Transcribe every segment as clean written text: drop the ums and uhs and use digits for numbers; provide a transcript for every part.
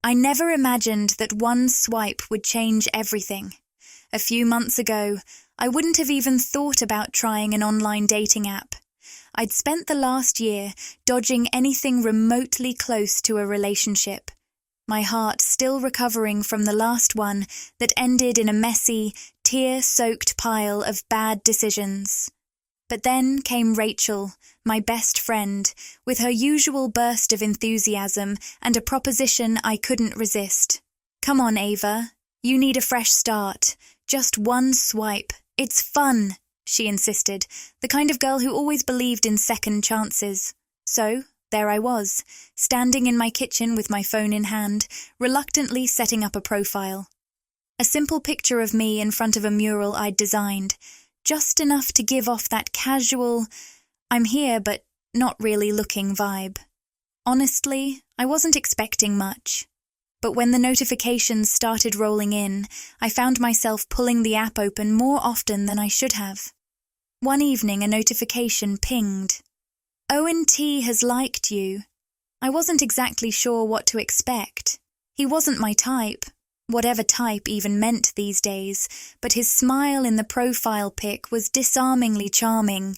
I never imagined that one swipe would change everything. A few months ago, I wouldn't have even thought about trying an online dating app. I'd spent the last year dodging anything remotely close to a relationship, my heart still recovering from the last one that ended in a messy, tear-soaked pile of bad decisions. But then came Rachel, my best friend, with her usual burst of enthusiasm and a proposition I couldn't resist. "Come on, Ava. You need a fresh start. Just one swipe. It's fun," she insisted, the kind of girl who always believed in second chances. So, there I was, standing in my kitchen with my phone in hand, reluctantly setting up a profile. A simple picture of me in front of a mural I'd designed, just enough to give off that casual, I'm here but not really looking vibe. Honestly, I wasn't expecting much. But when the notifications started rolling in, I found myself pulling the app open more often than I should have. One evening, a notification pinged. "Owen T has liked you." I wasn't exactly sure what to expect. He wasn't my type, whatever type even meant these days, but his smile in the profile pic was disarmingly charming.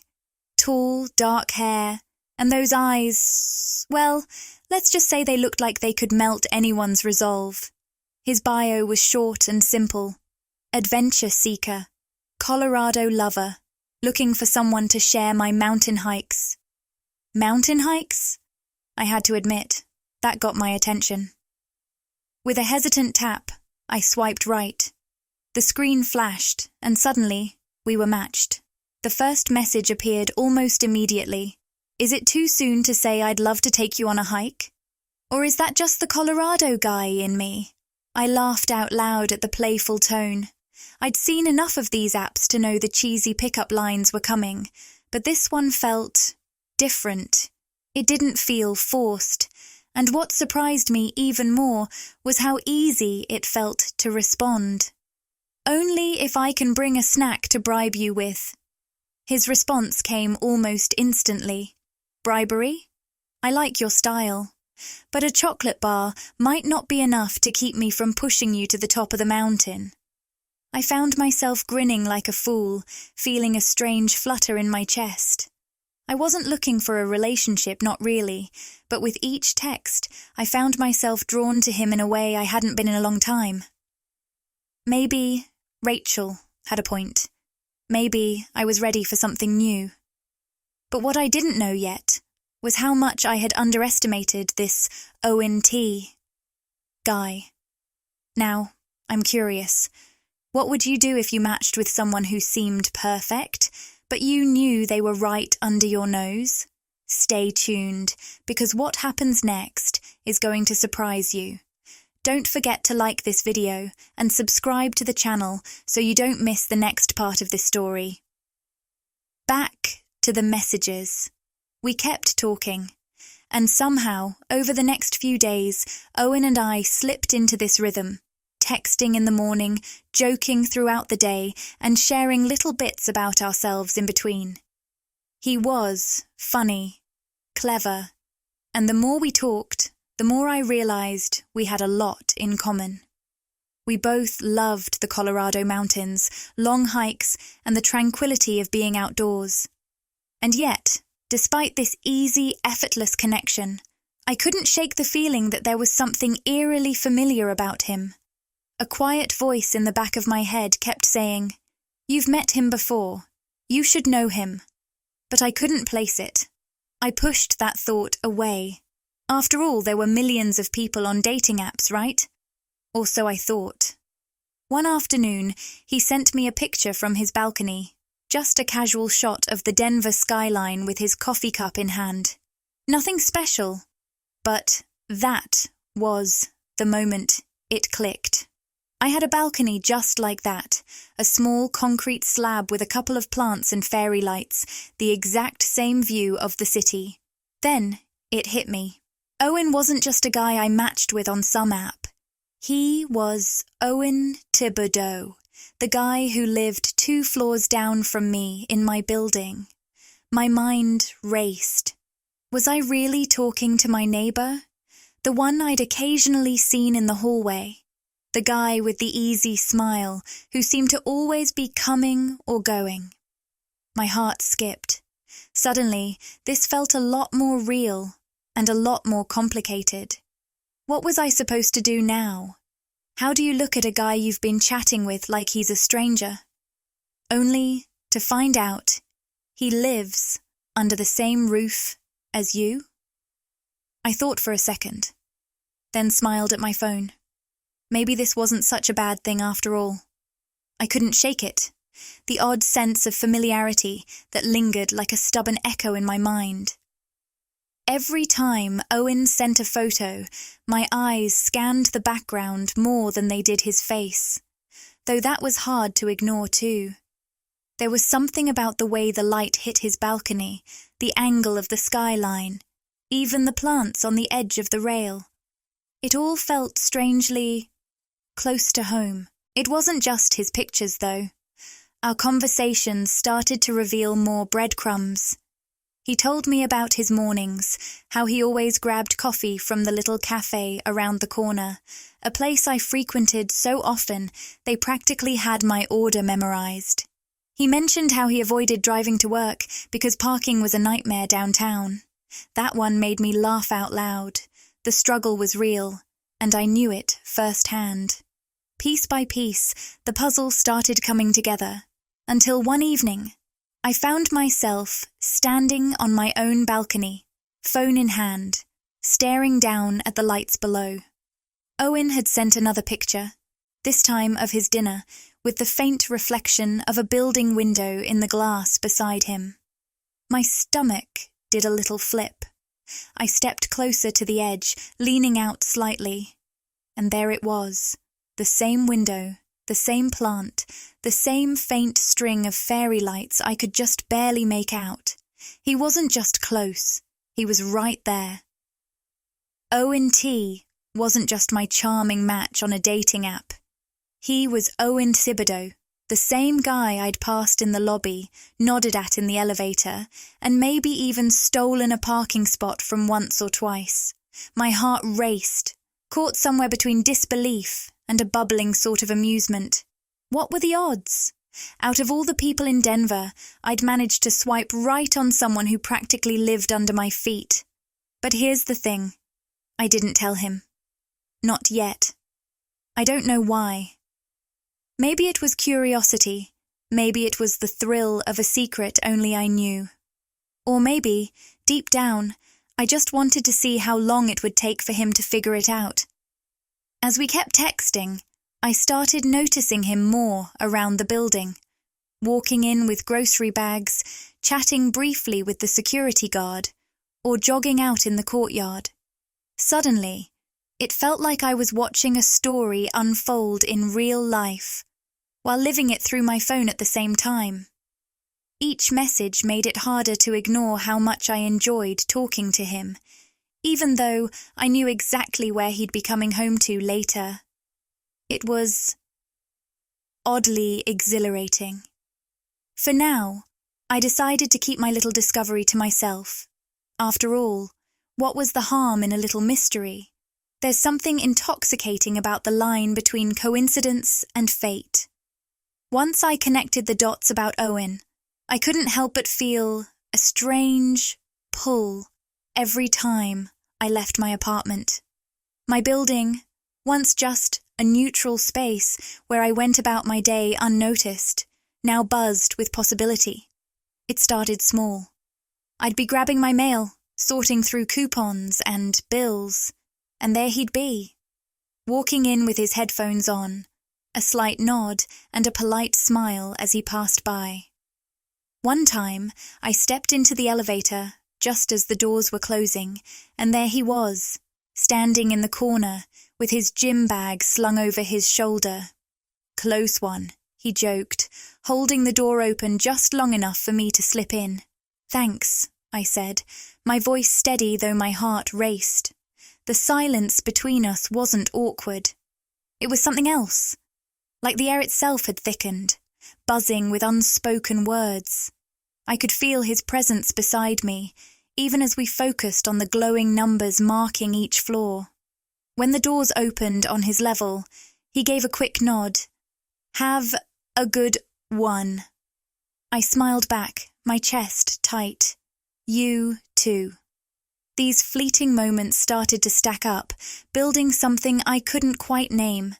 Tall, dark hair, and those eyes, well, let's just say they looked like they could melt anyone's resolve. His bio was short and simple. Adventure seeker, Colorado lover, looking for someone to share my mountain hikes. Mountain hikes? I had to admit, that got my attention. With a hesitant tap, I swiped right. The screen flashed, and suddenly, we were matched. The first message appeared almost immediately. "Is it too soon to say I'd love to take you on a hike? Or is that just the Colorado guy in me?" I laughed out loud at the playful tone. I'd seen enough of these apps to know the cheesy pickup lines were coming, but this one felt different. It didn't feel forced, and what surprised me even more was how easy it felt to respond. "Only if I can bring a snack to bribe you with." His response came almost instantly. "Bribery? I like your style. But a chocolate bar might not be enough to keep me from pushing you to the top of the mountain." I found myself grinning like a fool, feeling a strange flutter in my chest. I wasn't looking for a relationship, not really, but with each text, I found myself drawn to him in a way I hadn't been in a long time. Maybe Rachel had a point. Maybe I was ready for something new. But what I didn't know yet was how much I had underestimated this Owen T. guy. Now, I'm curious. What would you do if you matched with someone who seemed perfect, but you knew they were right under your nose? Stay tuned, because what happens next is going to surprise you. Don't forget to like this video and subscribe to the channel so you don't miss the next part of this story. Back to the messages. We kept talking, and somehow, over the next few days, Owen and I slipped into this rhythm, texting in the morning, joking throughout the day, and sharing little bits about ourselves in between. He was funny, clever, and the more we talked, the more I realized we had a lot in common. We both loved the Colorado mountains, long hikes, and the tranquility of being outdoors. And yet, despite this easy, effortless connection, I couldn't shake the feeling that there was something eerily familiar about him. A quiet voice in the back of my head kept saying, "You've met him before. You should know him." But I couldn't place it. I pushed that thought away. After all, there were millions of people on dating apps, right? Or so I thought. One afternoon, he sent me a picture from his balcony, just a casual shot of the Denver skyline with his coffee cup in hand. Nothing special, but that was the moment it clicked. I had a balcony just like that, a small concrete slab with a couple of plants and fairy lights, the exact same view of the city. Then it hit me. Owen wasn't just a guy I matched with on some app. He was Owen Thibodeau, the guy who lived 2 floors down from me in my building. My mind raced. Was I really talking to my neighbor? The one I'd occasionally seen in the hallway. The guy with the easy smile who seemed to always be coming or going. My heart skipped. Suddenly, this felt a lot more real and a lot more complicated. What was I supposed to do now? How do you look at a guy you've been chatting with like he's a stranger? Only to find out he lives under the same roof as you? I thought for a second, then smiled at my phone. Maybe this wasn't such a bad thing after all. I couldn't shake it, the odd sense of familiarity that lingered like a stubborn echo in my mind. Every time Owen sent a photo, my eyes scanned the background more than they did his face, though that was hard to ignore too. There was something about the way the light hit his balcony, the angle of the skyline, even the plants on the edge of the rail. It all felt strangely close to home. It wasn't just his pictures, though. Our conversations started to reveal more breadcrumbs. He told me about his mornings, how he always grabbed coffee from the little cafe around the corner, a place I frequented so often they practically had my order memorized. He mentioned how he avoided driving to work because parking was a nightmare downtown. That one made me laugh out loud. The struggle was real, and I knew it firsthand. Piece by piece, the puzzle started coming together, until one evening, I found myself standing on my own balcony, phone in hand, staring down at the lights below. Owen had sent another picture, this time of his dinner, with the faint reflection of a building window in the glass beside him. My stomach did a little flip. I stepped closer to the edge, leaning out slightly. And there it was, the same window, the same plant, the same faint string of fairy lights I could just barely make out. He wasn't just close, he was right there. Owen T wasn't just my charming match on a dating app. He was Owen Thibodeau, the same guy I'd passed in the lobby, nodded at in the elevator, and maybe even stolen a parking spot from once or twice. My heart raced, caught somewhere between disbelief and a bubbling sort of amusement. What were the odds? Out of all the people in Denver, I'd managed to swipe right on someone who practically lived under my feet. But here's the thing. I didn't tell him. Not yet. I don't know why. Maybe it was curiosity. Maybe it was the thrill of a secret only I knew. Or maybe, deep down, I just wanted to see how long it would take for him to figure it out. As we kept texting, I started noticing him more around the building, walking in with grocery bags, chatting briefly with the security guard, or jogging out in the courtyard. Suddenly, it felt like I was watching a story unfold in real life, while living it through my phone at the same time. Each message made it harder to ignore how much I enjoyed talking to him, even though I knew exactly where he'd be coming home to later. It was oddly exhilarating. For now, I decided to keep my little discovery to myself. After all, what was the harm in a little mystery? There's something intoxicating about the line between coincidence and fate. Once I connected the dots about Owen, I couldn't help but feel a strange pull every time I left my apartment. My building, once just a neutral space where I went about my day unnoticed, now buzzed with possibility. It started small. I'd be grabbing my mail, sorting through coupons and bills, and there he'd be, walking in with his headphones on, a slight nod and a polite smile as he passed by. One time, I stepped into the elevator just as the doors were closing, and there he was, standing in the corner with his gym bag slung over his shoulder. "Close one," he joked, holding the door open just long enough for me to slip in. "Thanks," I said, my voice steady though my heart raced. The silence between us wasn't awkward. It was something else, like the air itself had thickened, buzzing with unspoken words. I could feel his presence beside me, even as we focused on the glowing numbers marking each floor. When the doors opened on his level, he gave a quick nod. "Have a good one." I smiled back, my chest tight. "You too." These fleeting moments started to stack up, building something I couldn't quite name.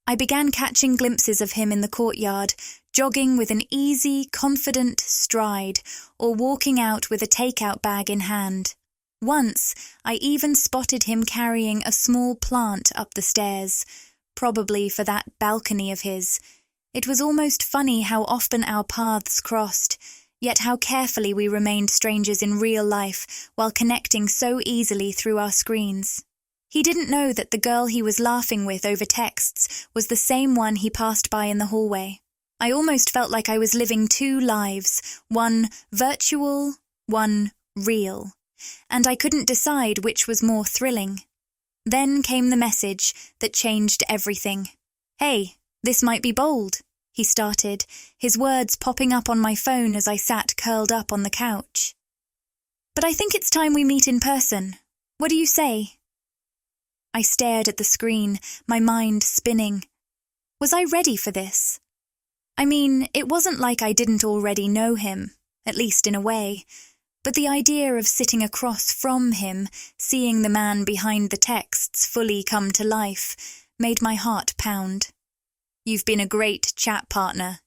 I began catching glimpses of him in the courtyard, jogging with an easy, confident stride, or walking out with a takeout bag in hand. Once, I even spotted him carrying a small plant up the stairs, probably for that balcony of his. It was almost funny how often our paths crossed, yet how carefully we remained strangers in real life while connecting so easily through our screens. He didn't know that the girl he was laughing with over texts was the same one he passed by in the hallway. I almost felt like I was living two lives, one virtual, one real, and I couldn't decide which was more thrilling. Then came the message that changed everything. "Hey, this might be bold," he started, his words popping up on my phone as I sat curled up on the couch. "But I think it's time we meet in person. What do you say?" I stared at the screen, my mind spinning. Was I ready for this? I mean, it wasn't like I didn't already know him, at least in a way, but the idea of sitting across from him, seeing the man behind the texts fully come to life, made my heart pound. "You've been a great chat partner,"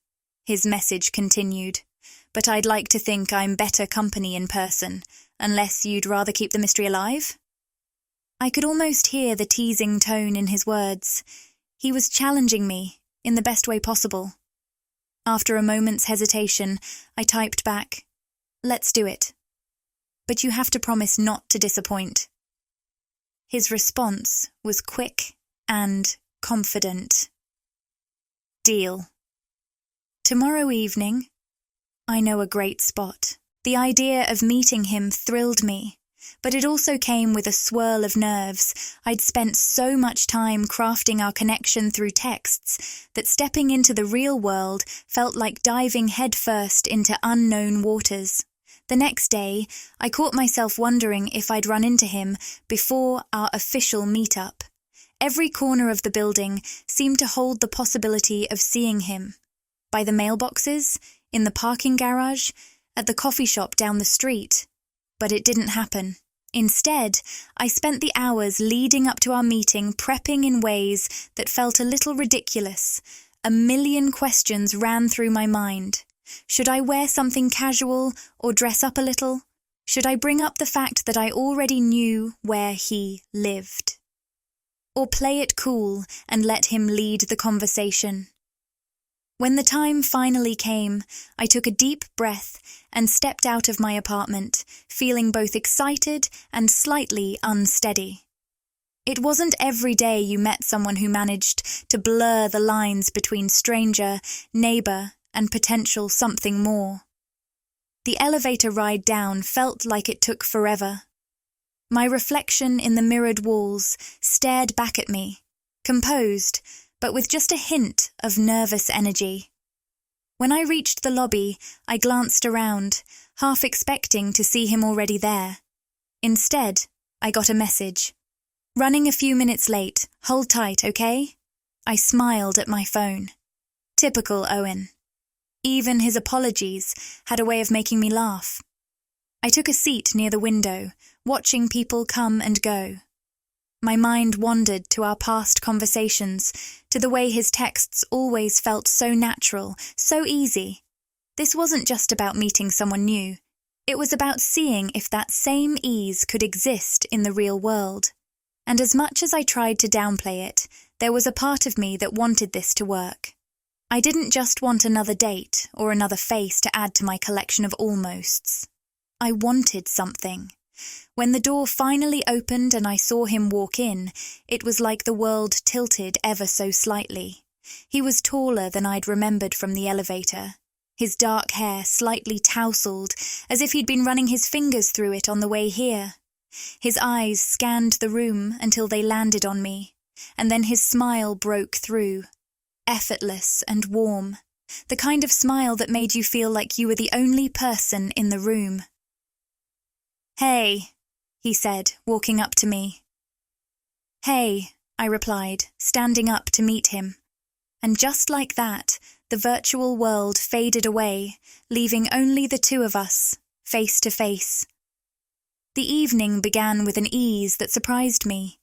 his message continued, "but I'd like to think I'm better company in person, unless you'd rather keep the mystery alive?" I could almost hear the teasing tone in his words. He was challenging me, in the best way possible. After a moment's hesitation, I typed back, "Let's do it. But you have to promise not to disappoint." His response was quick and confident. "Deal. Tomorrow evening, I know a great spot." The idea of meeting him thrilled me, but it also came with a swirl of nerves. I'd spent so much time crafting our connection through texts that stepping into the real world felt like diving headfirst into unknown waters. The next day, I caught myself wondering if I'd run into him before our official meetup. Every corner of the building seemed to hold the possibility of seeing him. By the mailboxes, in the parking garage, at the coffee shop down the street. But it didn't happen. Instead, I spent the hours leading up to our meeting prepping in ways that felt a little ridiculous. A million questions ran through my mind. Should I wear something casual or dress up a little? Should I bring up the fact that I already knew where he lived? Or play it cool and let him lead the conversation? When the time finally came, I took a deep breath and stepped out of my apartment, feeling both excited and slightly unsteady. It wasn't every day you met someone who managed to blur the lines between stranger, neighbor, and potential something more. The elevator ride down felt like it took forever. My reflection in the mirrored walls stared back at me, composed, but with just a hint of nervous energy. When I reached the lobby, I glanced around, half expecting to see him already there. Instead, I got a message. "Running a few minutes late. Hold tight, okay?" I smiled at my phone. Typical Owen. Even his apologies had a way of making me laugh. I took a seat near the window, watching people come and go. My mind wandered to our past conversations, to the way his texts always felt so natural, so easy. This wasn't just about meeting someone new. It was about seeing if that same ease could exist in the real world. And as much as I tried to downplay it, there was a part of me that wanted this to work. I didn't just want another date or another face to add to my collection of almosts. I wanted something. When the door finally opened and I saw him walk in, it was like the world tilted ever so slightly. He was taller than I'd remembered from the elevator, his dark hair slightly tousled, as if he'd been running his fingers through it on the way here. His eyes scanned the room until they landed on me, and then his smile broke through. Effortless and warm, the kind of smile that made you feel like you were the only person in the room. "Hey," he said, walking up to me. "Hey," I replied, standing up to meet him. And just like that, the virtual world faded away, leaving only the two of us, face to face. The evening began with an ease that surprised me.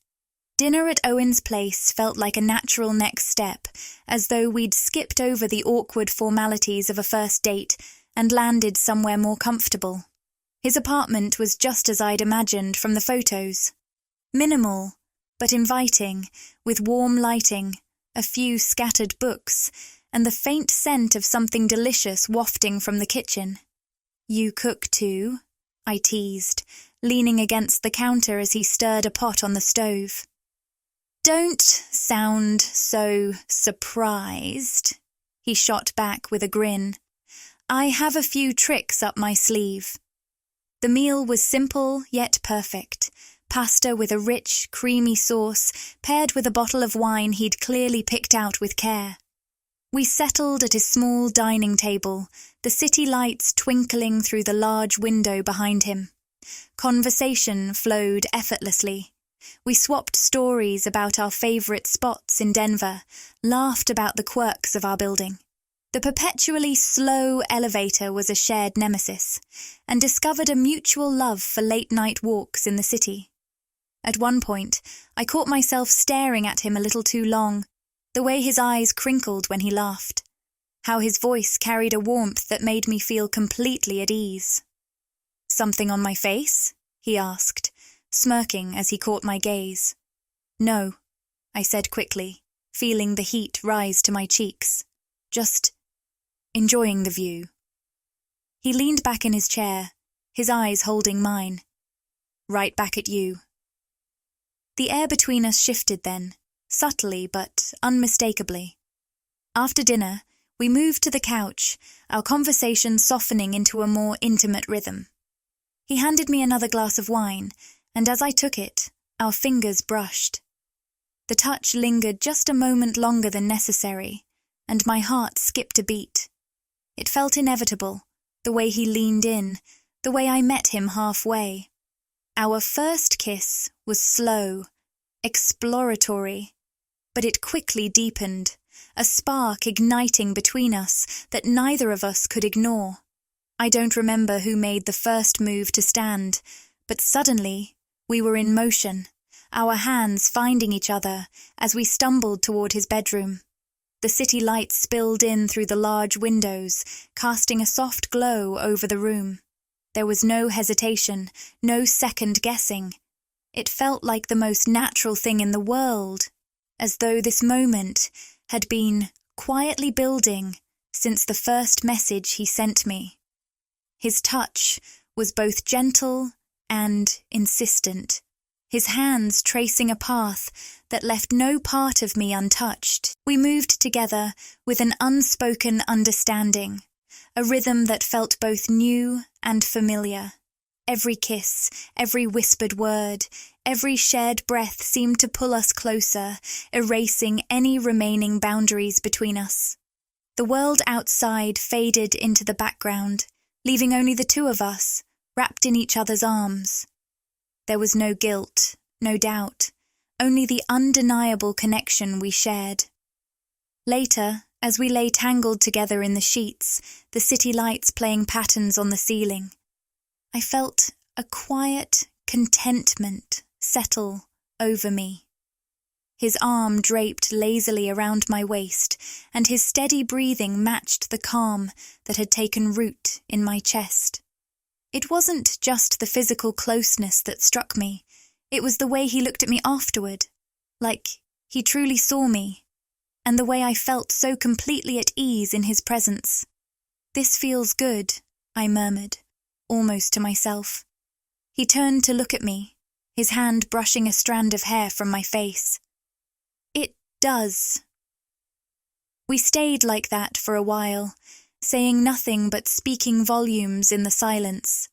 Dinner at Owen's place felt like a natural next step, as though we'd skipped over the awkward formalities of a first date and landed somewhere more comfortable. His apartment was just as I'd imagined from the photos. Minimal, but inviting, with warm lighting, a few scattered books, and the faint scent of something delicious wafting from the kitchen. "You cook too?" I teased, leaning against the counter as he stirred a pot on the stove. "Don't sound so surprised," he shot back with a grin. "I have a few tricks up my sleeve." The meal was simple yet perfect. Pasta with a rich, creamy sauce, paired with a bottle of wine he'd clearly picked out with care. We settled at his small dining table, the city lights twinkling through the large window behind him. Conversation flowed effortlessly. We swapped stories about our favourite spots in Denver, laughed about the quirks of our building. The perpetually slow elevator was a shared nemesis, and discovered a mutual love for late-night walks in the city. At one point, I caught myself staring at him a little too long, the way his eyes crinkled when he laughed, how his voice carried a warmth that made me feel completely at ease. "Something on my face?" he asked, smirking as he caught my gaze. "No," I said quickly, feeling the heat rise to my cheeks. "Just enjoying the view." He leaned back in his chair, his eyes holding mine. "Right back at you." The air between us shifted then, subtly but unmistakably. After dinner, we moved to the couch, our conversation softening into a more intimate rhythm. He handed me another glass of wine, and as I took it, our fingers brushed. The touch lingered just a moment longer than necessary, and my heart skipped a beat. It felt inevitable, the way he leaned in, the way I met him halfway. Our first kiss was slow, exploratory, but it quickly deepened, a spark igniting between us that neither of us could ignore. I don't remember who made the first move to stand, but suddenly we were in motion, our hands finding each other as we stumbled toward his bedroom. The city lights spilled in through the large windows, casting a soft glow over the room. There was no hesitation, no second guessing. It felt like the most natural thing in the world, as though this moment had been quietly building since the first message he sent me. His touch was both gentle and insistent, his hands tracing a path that left no part of me untouched. We moved together with an unspoken understanding, a rhythm that felt both new and familiar. Every kiss, every whispered word, every shared breath seemed to pull us closer, erasing any remaining boundaries between us. The world outside faded into the background, leaving only the two of us, wrapped in each other's arms. There was no guilt, no doubt, only the undeniable connection we shared. Later, as we lay tangled together in the sheets, the city lights playing patterns on the ceiling, I felt a quiet contentment settle over me. His arm draped lazily around my waist, and his steady breathing matched the calm that had taken root in my chest. It wasn't just the physical closeness that struck me, it was the way he looked at me afterward, like he truly saw me, and the way I felt so completely at ease in his presence. "This feels good," I murmured, almost to myself. He turned to look at me, his hand brushing a strand of hair from my face. "It does." We stayed like that for a while, saying nothing but speaking volumes in the silence.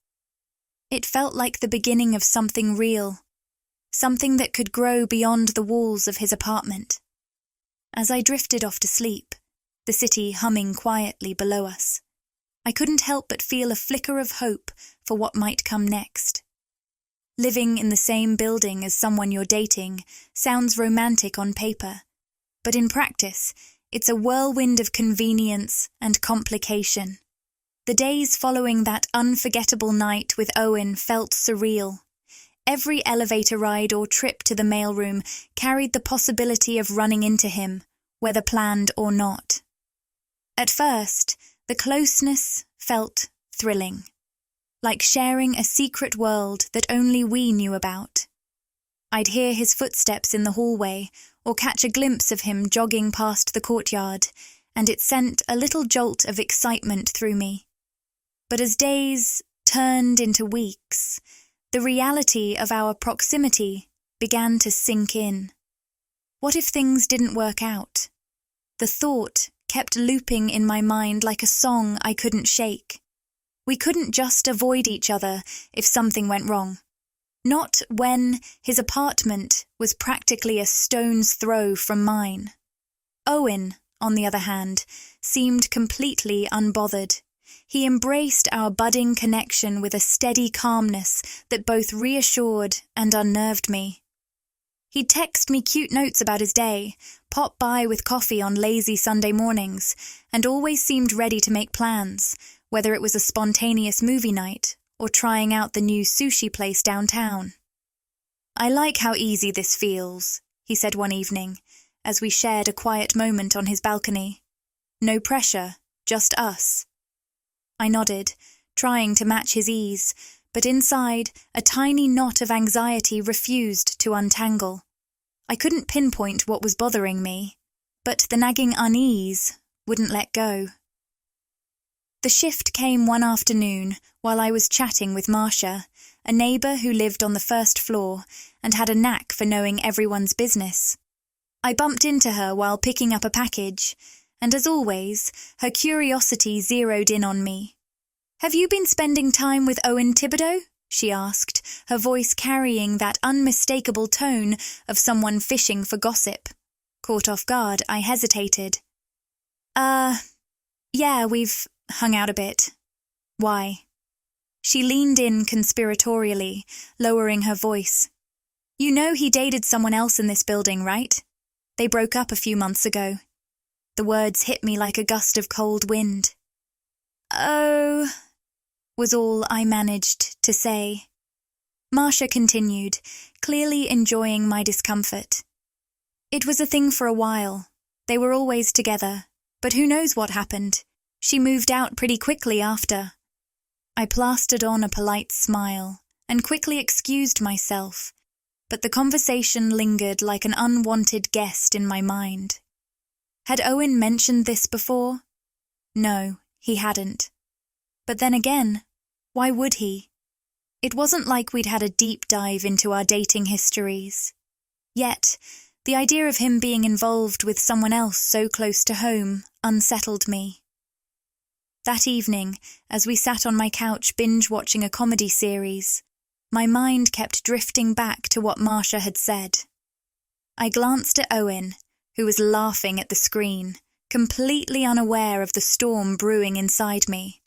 It felt like the beginning of something real, something that could grow beyond the walls of his apartment. As I drifted off to sleep, the city humming quietly below us, I couldn't help but feel a flicker of hope for what might come next. Living in the same building as someone you're dating sounds romantic on paper, but in practice, it's a whirlwind of convenience and complication. The days following that unforgettable night with Owen felt surreal. Every elevator ride or trip to the mailroom carried the possibility of running into him, whether planned or not. At first, the closeness felt thrilling, like sharing a secret world that only we knew about. I'd hear his footsteps in the hallway or catch a glimpse of him jogging past the courtyard, and it sent a little jolt of excitement through me. But as days turned into weeks, the reality of our proximity began to sink in. What if things didn't work out? The thought kept looping in my mind like a song I couldn't shake. We couldn't just avoid each other if something went wrong. Not when his apartment was practically a stone's throw from mine. Owen, on the other hand, seemed completely unbothered. He embraced our budding connection with a steady calmness that both reassured and unnerved me. He'd text me cute notes about his day, pop by with coffee on lazy Sunday mornings, and always seemed ready to make plans, whether it was a spontaneous movie night or trying out the new sushi place downtown. "I like how easy this feels," he said one evening, as we shared a quiet moment on his balcony. "No pressure, just us." I nodded, trying to match his ease, but inside, a tiny knot of anxiety refused to untangle. I couldn't pinpoint what was bothering me, but the nagging unease wouldn't let go. The shift came one afternoon while I was chatting with Marcia, a neighbour who lived on the first floor and had a knack for knowing everyone's business. I bumped into her while picking up a package, and as always, her curiosity zeroed in on me. "Have you been spending time with Owen Thibodeau?" she asked, her voice carrying that unmistakable tone of someone fishing for gossip. Caught off guard, I hesitated. Yeah, we've hung out a bit." "Why?" She leaned in conspiratorially, lowering her voice. "You know he dated someone else in this building, right? They broke up a few months ago." The words hit me like a gust of cold wind. "Oh," was all I managed to say. Marcia continued, clearly enjoying my discomfort. "It was a thing for a while. They were always together, but who knows what happened? She moved out pretty quickly after." I plastered on a polite smile and quickly excused myself, but the conversation lingered like an unwanted guest in my mind. Had Owen mentioned this before? No, he hadn't. But then again, why would he? It wasn't like we'd had a deep dive into our dating histories. Yet, the idea of him being involved with someone else so close to home unsettled me. That evening, as we sat on my couch binge-watching a comedy series, my mind kept drifting back to what Marcia had said. I glanced at Owen, who was laughing at the screen, completely unaware of the storm brewing inside me.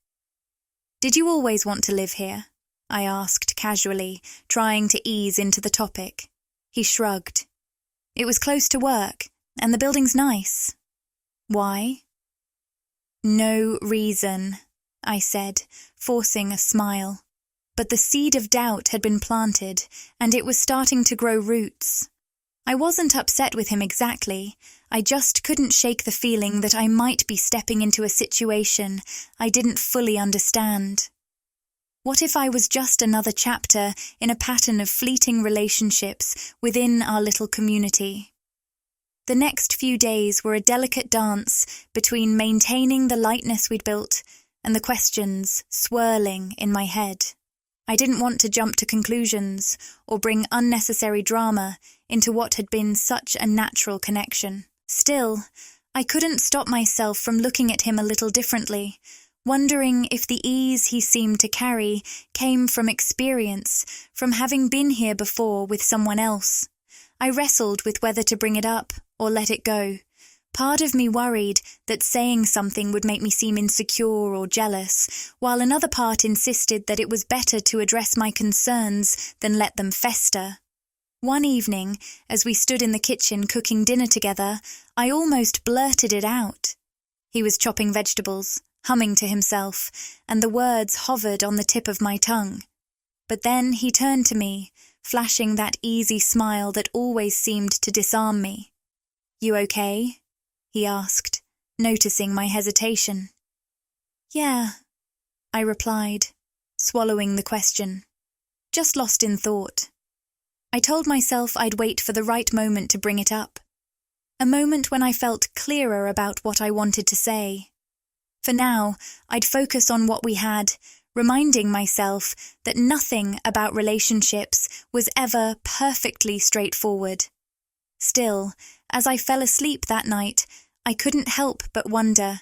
"Did you always want to live here?" I asked casually, trying to ease into the topic. He shrugged. "It was close to work, and the building's nice." "Why?" "No reason," I said, forcing a smile. But the seed of doubt had been planted, and it was starting to grow roots. I wasn't upset with him exactly. I just couldn't shake the feeling that I might be stepping into a situation I didn't fully understand. What if I was just another chapter in a pattern of fleeting relationships within our little community? The next few days were a delicate dance between maintaining the lightness we'd built and the questions swirling in my head. I didn't want to jump to conclusions or bring unnecessary drama into what had been such a natural connection. Still, I couldn't stop myself from looking at him a little differently, wondering if the ease he seemed to carry came from experience, from having been here before with someone else. I wrestled with whether to bring it up or let it go, Part of me worried that saying something would make me seem insecure or jealous, while another part insisted that it was better to address my concerns than let them fester. One evening, as we stood in the kitchen cooking dinner together, I almost blurted it out. He was chopping vegetables, humming to himself, and the words hovered on the tip of my tongue. But then he turned to me, flashing that easy smile that always seemed to disarm me. "You okay?" he asked, noticing my hesitation. "Yeah," I replied, swallowing the question. Just lost in thought. I told myself I'd wait for the right moment to bring it up. A moment when I felt clearer about what I wanted to say. For now, I'd focus on what we had, reminding myself that nothing about relationships was ever perfectly straightforward. Still, as I fell asleep that night, I couldn't help but wonder,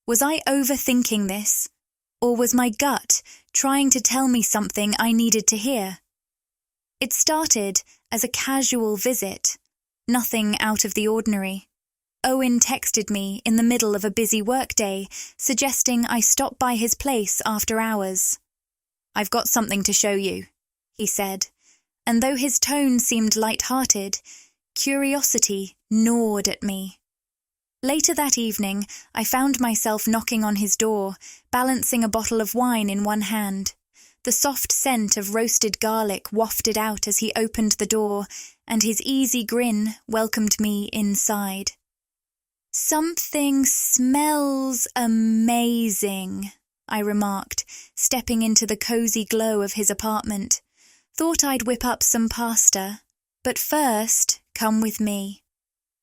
was I overthinking this, or was my gut trying to tell me something I needed to hear? It started as a casual visit, nothing out of the ordinary. Owen texted me in the middle of a busy workday, suggesting I stop by his place after hours. "I've got something to show you," he said, and though his tone seemed light-hearted, curiosity gnawed at me. Later that evening, I found myself knocking on his door, balancing a bottle of wine in one hand. The soft scent of roasted garlic wafted out as he opened the door, and his easy grin welcomed me inside. "Something smells amazing," I remarked, stepping into the cozy glow of his apartment. "Thought I'd whip up some pasta, but first, come with me."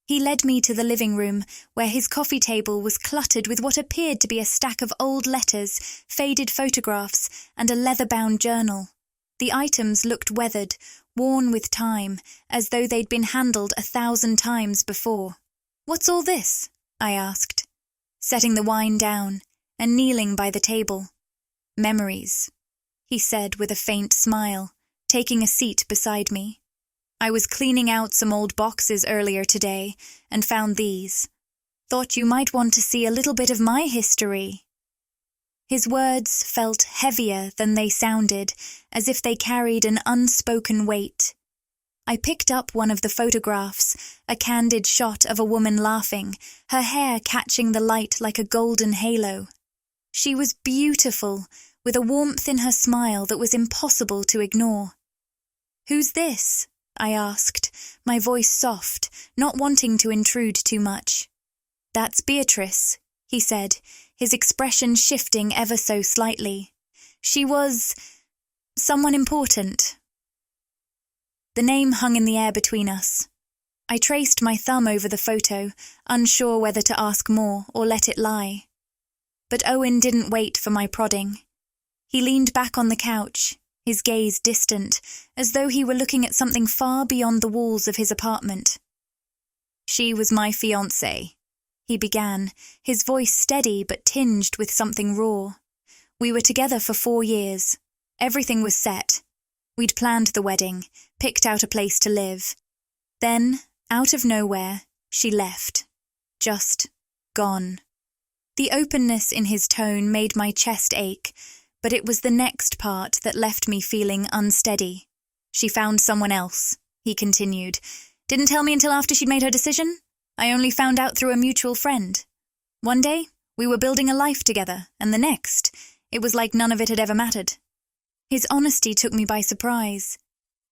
He led me to the living room, where his coffee table was cluttered with what appeared to be a stack of old letters, faded photographs, and a leather-bound journal. The items looked weathered, worn with time, as though they'd been handled 1,000 times before. "What's all this?" I asked, setting the wine down and kneeling by the table. "Memories," he said with a faint smile, taking a seat beside me. "I was cleaning out some old boxes earlier today and found these. Thought you might want to see a little bit of my history." His words felt heavier than they sounded, as if they carried an unspoken weight. I picked up one of the photographs, a candid shot of a woman laughing, her hair catching the light like a golden halo. She was beautiful, with a warmth in her smile that was impossible to ignore. "Who's this?" I asked, my voice soft, not wanting to intrude too much. "That's Beatrice," he said, his expression shifting ever so slightly. "She was someone important." The name hung in the air between us. I traced my thumb over the photo, unsure whether to ask more or let it lie. But Owen didn't wait for my prodding. He leaned back on the couch, his gaze distant, as though he were looking at something far beyond the walls of his apartment. "She was my fiancée," he began, his voice steady but tinged with something raw. "We were together for 4 years. Everything was set. We'd planned the wedding, picked out a place to live. Then, out of nowhere, she left. Just gone." The openness in his tone made my chest ache, but it was the next part that left me feeling unsteady. "She found someone else," he continued. "Didn't tell me until after she'd made her decision. I only found out through a mutual friend. One day, we were building a life together, and the next, it was like none of it had ever mattered." His honesty took me by surprise.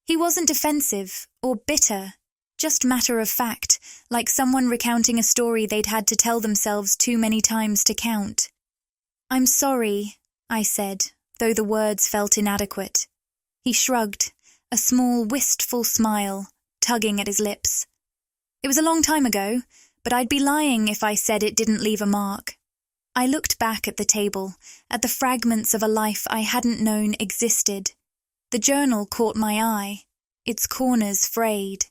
He wasn't defensive or bitter, just matter of fact, like someone recounting a story they'd had to tell themselves too many times to count. "I'm sorry," I said, though the words felt inadequate. He shrugged, a small, wistful smile, tugging at his lips. "It was a long time ago, but I'd be lying if I said it didn't leave a mark." I looked back at the table, at the fragments of a life I hadn't known existed. The journal caught my eye, its corners frayed.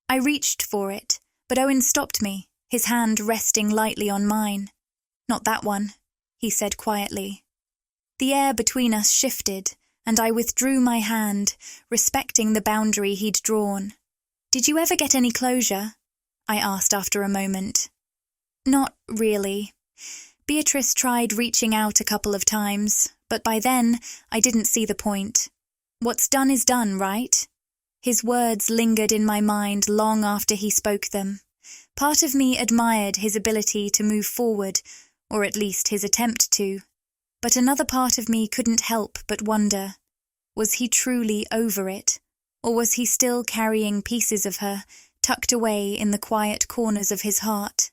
I reached for it, but Owen stopped me, his hand resting lightly on mine. "Not that one," he said quietly. The air between us shifted, and I withdrew my hand, respecting the boundary he'd drawn. "Did you ever get any closure?" I asked after a moment. Not really. Beatrice tried reaching out a couple of times, but by then I didn't see the point. What's done is done, right? His words lingered in my mind long after he spoke them. Part of me admired his ability to move forward, or at least his attempt to. But another part of me couldn't help but wonder, was he truly over it, or was he still carrying pieces of her, tucked away in the quiet corners of his heart?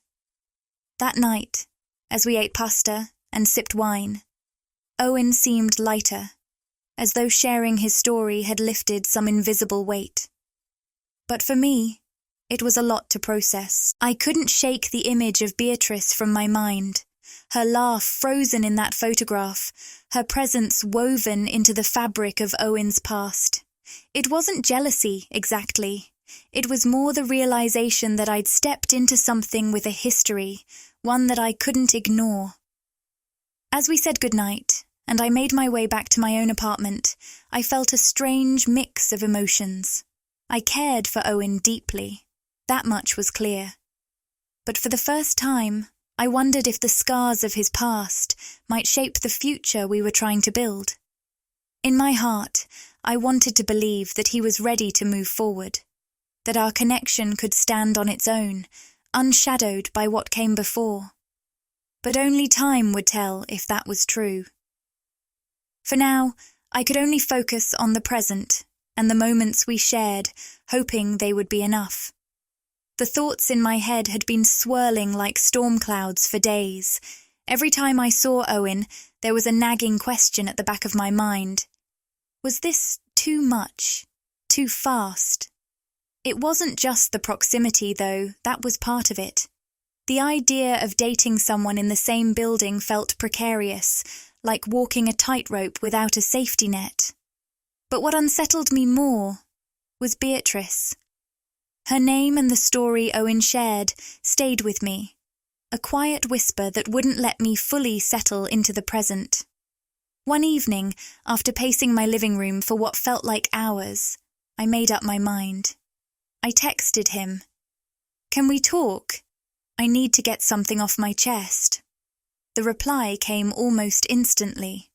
That night, as we ate pasta and sipped wine, Owen seemed lighter, as though sharing his story had lifted some invisible weight. But for me, it was a lot to process. I couldn't shake the image of Beatrice from my mind, her laugh frozen in that photograph, her presence woven into the fabric of Owen's past. It wasn't jealousy, exactly. It was more the realization that I'd stepped into something with a history, one that I couldn't ignore. As we said goodnight, and I made my way back to my own apartment, I felt a strange mix of emotions. I cared for Owen deeply. That much was clear. But for the first time, I wondered if the scars of his past might shape the future we were trying to build. In my heart, I wanted to believe that he was ready to move forward, that our connection could stand on its own, unshadowed by what came before. But only time would tell if that was true. For now, I could only focus on the present and the moments we shared, hoping they would be enough. The thoughts in my head had been swirling like storm clouds for days. Every time I saw Owen, there was a nagging question at the back of my mind. Was this too much? Too fast? It wasn't just the proximity, though, that was part of it. The idea of dating someone in the same building felt precarious, like walking a tightrope without a safety net. But what unsettled me more was Beatrice. Her name and the story Owen shared stayed with me, a quiet whisper that wouldn't let me fully settle into the present. One evening, after pacing my living room for what felt like hours, I made up my mind. I texted him. "Can we talk? I need to get something off my chest." The reply came almost instantly.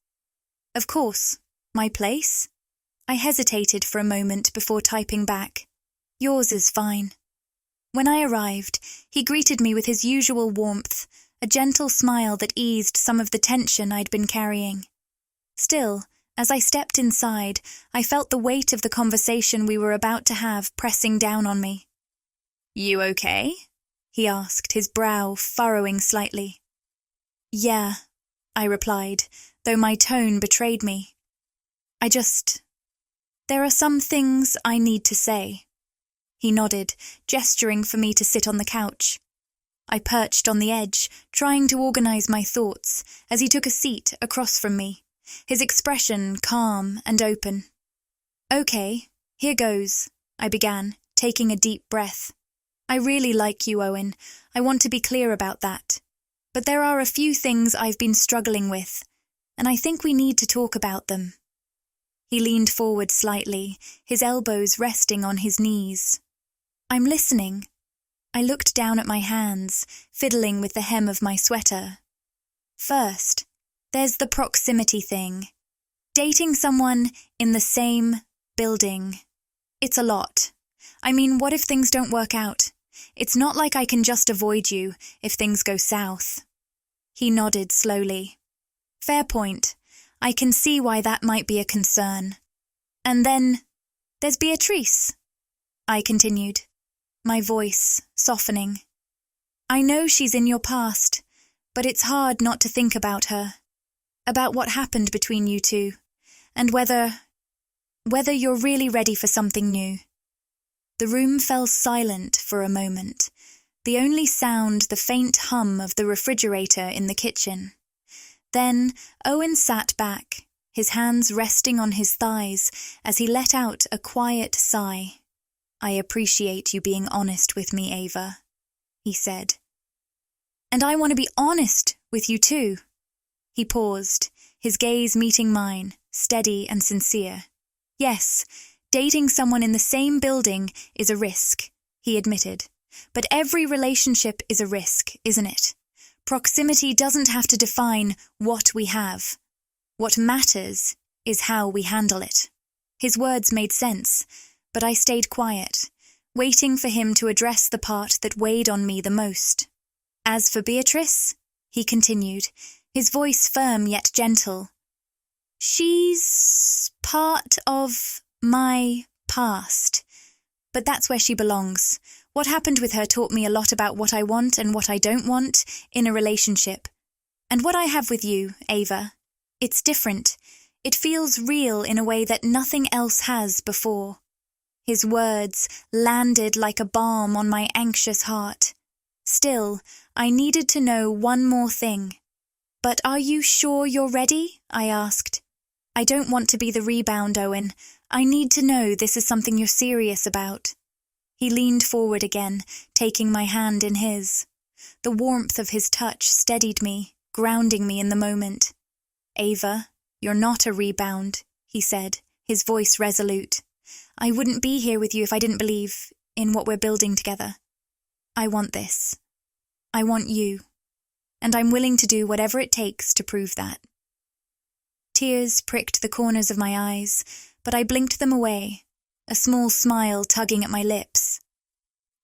"Of course. My place?" I hesitated for a moment before typing back. "Yours is fine." When I arrived, he greeted me with his usual warmth, a gentle smile that eased some of the tension I'd been carrying. Still, as I stepped inside, I felt the weight of the conversation we were about to have pressing down on me. "You okay?" he asked, his brow furrowing slightly. "Yeah," I replied, though my tone betrayed me. There are some things I need to say." He nodded, gesturing for me to sit on the couch. I perched on the edge, trying to organize my thoughts, as he took a seat across from me, his expression calm and open. "Okay, here goes," I began, taking a deep breath. "I really like you, Owen. I want to be clear about that. But there are a few things I've been struggling with, and I think we need to talk about them." He leaned forward slightly, his elbows resting on his knees. "I'm listening." I looked down at my hands, fiddling with the hem of my sweater. "First, there's the proximity thing. Dating someone in the same building. It's a lot. I mean, what if things don't work out? It's not like I can just avoid you if things go south." He nodded slowly. "Fair point. I can see why that might be a concern. And then, there's Beatrice," I continued, my voice softening. "I know she's in your past, but it's hard not to think about her, about what happened between you two, and whether you're really ready for something new." The room fell silent for a moment, the only sound the faint hum of the refrigerator in the kitchen. Then Owen sat back, his hands resting on his thighs as he let out a quiet sigh. "I appreciate you being honest with me, Ava," he said. "And I want to be honest with you too." He paused, his gaze meeting mine, steady and sincere. "Yes, dating someone in the same building is a risk," he admitted, But every relationship is a risk, isn't it? Proximity doesn't have to define what we have. What matters is how we handle it. His words made sense, but I stayed quiet, waiting for him to address the part that weighed on me the most. As for Beatrice, he continued, his voice firm yet gentle, she's part of my past, but that's where she belongs. What happened with her taught me a lot about what I want and what I don't want in a relationship. And what I have with you, Ava, it's different. It feels real in a way that nothing else has before. His words landed like a balm on my anxious heart. Still, I needed to know one more thing. But are you sure you're ready? I asked. I don't want to be the rebound, Owen. I need to know this is something you're serious about. He leaned forward again, taking my hand in his. The warmth of his touch steadied me, grounding me in the moment. Ava, you're not a rebound, he said, his voice resolute. I wouldn't be here with you if I didn't believe in what we're building together. I want this. I want you. And I'm willing to do whatever it takes to prove that. Tears pricked the corners of my eyes, but I blinked them away, a small smile tugging at my lips.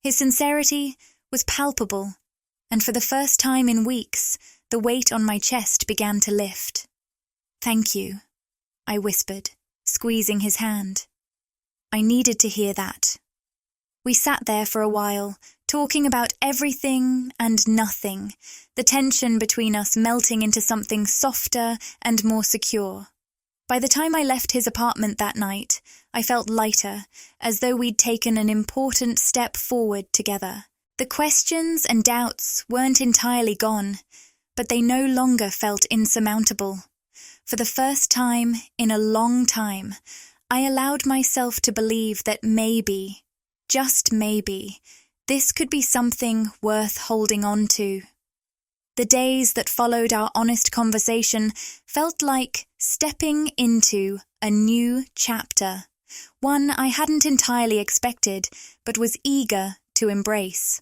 His sincerity was palpable, and for the first time in weeks, the weight on my chest began to lift. Thank you, I whispered, squeezing his hand. I needed to hear that. We sat there for a while, talking about everything and nothing, the tension between us melting into something softer and more secure. By the time I left his apartment that night, I felt lighter, as though we'd taken an important step forward together. The questions and doubts weren't entirely gone, but they no longer felt insurmountable. For the first time in a long time, I allowed myself to believe that maybe, just maybe, this could be something worth holding on to. The days that followed our honest conversation felt like stepping into a new chapter, one I hadn't entirely expected, but was eager to embrace.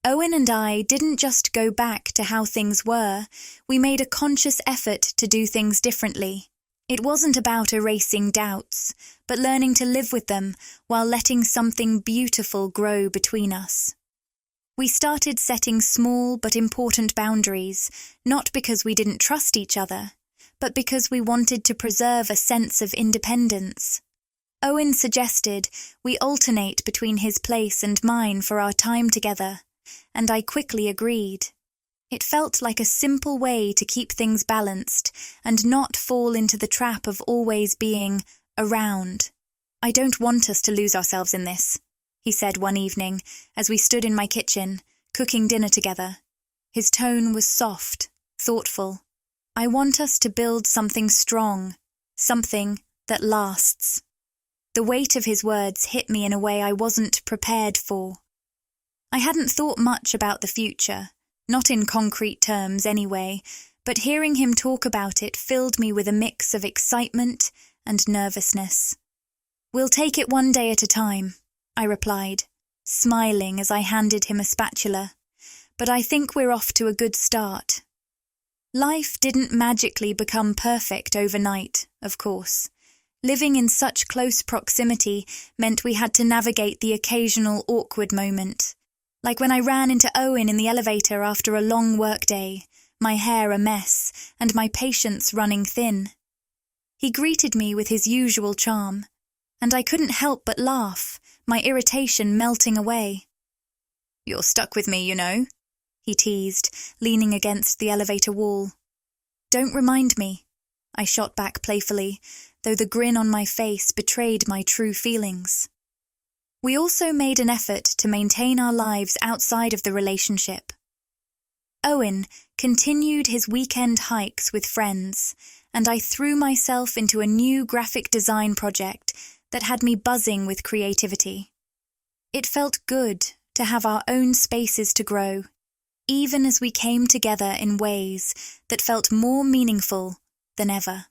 Owen and I didn't just go back to how things were, we made a conscious effort to do things differently. It wasn't about erasing doubts, but learning to live with them while letting something beautiful grow between us. We started setting small but important boundaries, not because we didn't trust each other, but because we wanted to preserve a sense of independence. Owen suggested we alternate between his place and mine for our time together, and I quickly agreed. It felt like a simple way to keep things balanced and not fall into the trap of always being around. I don't want us to lose ourselves in this, he said one evening as we stood in my kitchen, cooking dinner together. His tone was soft, thoughtful. I want us to build something strong, something that lasts. The weight of his words hit me in a way I wasn't prepared for. I hadn't thought much about the future, not in concrete terms anyway, but hearing him talk about it filled me with a mix of excitement and nervousness. We'll take it one day at a time, I replied, smiling as I handed him a spatula, but I think we're off to a good start. Life didn't magically become perfect overnight, of course. Living in such close proximity meant we had to navigate the occasional awkward moment. Like when I ran into Owen in the elevator after a long workday, my hair a mess and my patience running thin. He greeted me with his usual charm, and I couldn't help but laugh, my irritation melting away. "You're stuck with me, you know," he teased, leaning against the elevator wall. "Don't remind me," I shot back playfully, though the grin on my face betrayed my true feelings. We also made an effort to maintain our lives outside of the relationship. Owen continued his weekend hikes with friends, and I threw myself into a new graphic design project that had me buzzing with creativity. It felt good to have our own spaces to grow, even as we came together in ways that felt more meaningful than ever.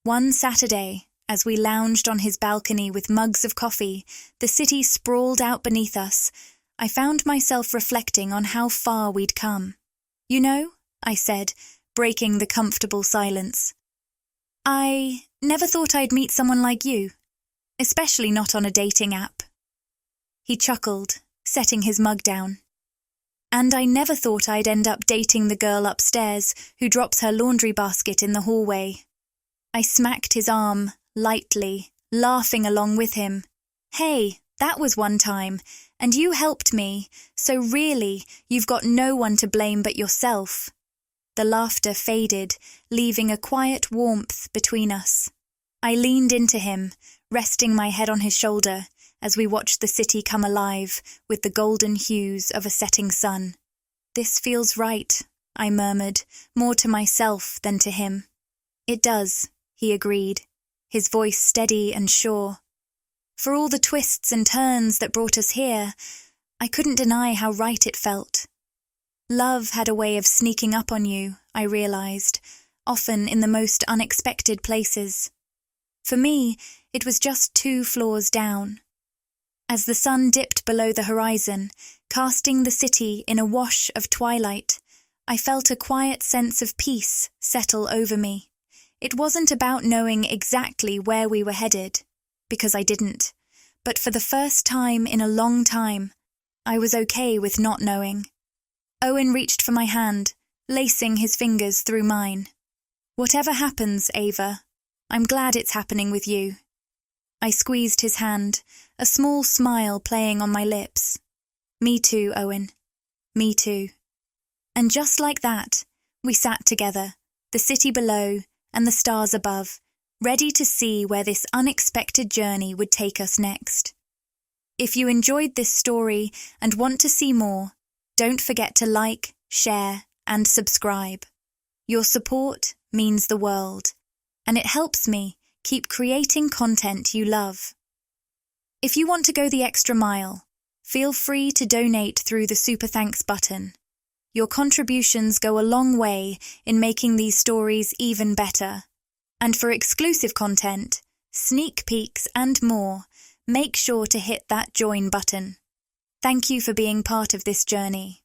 One Saturday, as we lounged on his balcony with mugs of coffee, the city sprawled out beneath us, I found myself reflecting on how far we'd come. "You know," I said, breaking the comfortable silence, "I never thought I'd meet someone like you, especially not on a dating app." He chuckled, setting his mug down. "And I never thought I'd end up dating the girl upstairs who drops her laundry basket in the hallway." I smacked his arm, lightly, laughing along with him. "Hey, that was one time, and you helped me, so really, you've got no one to blame but yourself." The laughter faded, leaving a quiet warmth between us. I leaned into him, resting my head on his shoulder as we watched the city come alive with the golden hues of a setting sun. "This feels right," I murmured, more to myself than to him. "It does," he agreed, his voice steady and sure. For all the twists and turns that brought us here, I couldn't deny how right it felt. Love had a way of sneaking up on you, I realized, often in the most unexpected places. For me, it was just 2 floors down. As the sun dipped below the horizon, casting the city in a wash of twilight, I felt a quiet sense of peace settle over me. It wasn't about knowing exactly where we were headed, because I didn't, but for the first time in a long time, I was okay with not knowing. Owen reached for my hand, lacing his fingers through mine. "Whatever happens, Ava, I'm glad it's happening with you." I squeezed his hand, a small smile playing on my lips. "Me too, Owen. Me too." And just like that, we sat together, the city below and the stars above, ready to see where this unexpected journey would take us next. If you enjoyed this story and want to see more, don't forget to like, share, and subscribe. Your support means the world, and it helps me keep creating content you love. If you want to go the extra mile, feel free to donate through the Super Thanks button. Your contributions go a long way in making these stories even better. And for exclusive content, sneak peeks and more, make sure to hit that join button. Thank you for being part of this journey.